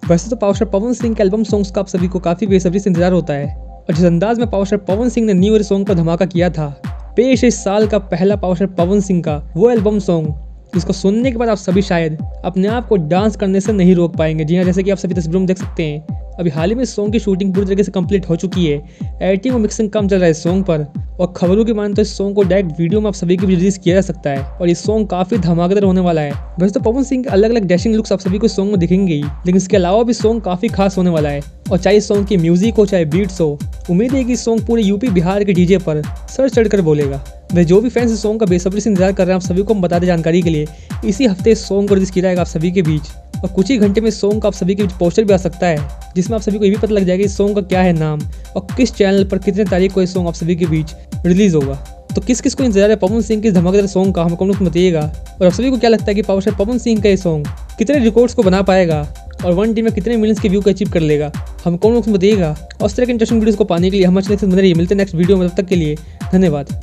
वैसे तो power star Pawan Singh के एल्बम सॉन्ग्स का आप सभी को काफ़ी बेसब्री से इंतजार होता है और जिस अंदाज में पावर स्टार पवन सिंह ने न्यू ईयर सॉन्ग पर धमाका किया था, पेश इस साल का पहला पावर स्टार पवन सिंह का वो एल्बम सॉन्ग जिसको सुनने के बाद आप सभी शायद अपने आप को डांस करने से नहीं रोक पाएंगे। जी हाँ, जैसे कि आप सभी तस्वीरों में देख सकते हैं, अभी हाल ही में सॉन्ग की शूटिंग पूरी तरीके से कंप्लीट हो चुकी है। एडिटिंग और मिक्सिंग काम चल रहा है इस सॉन्ग पर और खबरों की माने तो इस सॉन्ग को डायरेक्ट वीडियो में आप सभी के भी रिलीज किया जा सकता है और इस सॉन्ग काफी धमाकेदार होने वाला है। वैसे तो पवन सिंह के अलग अलग डैशिंग लुक्स आप सभी को सॉन्ग में दिखेंगे ही, लेकिन इसके अलावा भी सॉन्ग काफी खास होने वाला है और चाहे इस सॉन्ग की म्यूजिक हो चाहे बीट्स हो, उम्मीद है कि इस सॉन्ग पूरे यूपी बिहार के डीजे पर सर चढ़कर बोलेगा। वे जो भी फैंस इस सॉन्ग का बेसब्री से इंतजार कर रहे हैं, आप सभी को हम बता दें जानकारी के लिए, इसी हफ्ते इस सॉन्ग को रिलीज किया जाएगा आप सभी के बीच और कुछ ही घंटे में इस सॉन्ग का आप सभी के बीच पोस्टर भी आ सकता है, जिसमें आप सभी को ये भी पता लग जाएगा इस सॉन्ग का क्या है नाम और किस चैनल पर कितने तारीख को इस सॉन्ग आप सभी के बीच रिलीज होगा। तो किस किस को इंतजार है पवन सिंह के धमाकेदार सॉन्ग का, हमें कमेंट में बताइएगा। और आप सभी को क्या लगता है कि पावर स्टार पवन सिंह का ये सॉन्ग कितने रिकॉर्ड्स को बना पाएगा और वन डे में कितने मिलियंस के व्यू को अचीव कर लेगा, हम कमेंट में बताइएगा। और इस तरह के इंटरेस्टिंग वीडियोस को पाने के लिए हमारे चैनल से बने रहिए। मिलते हैं नेक्स्ट वीडियो में, तब तक के लिए धन्यवाद।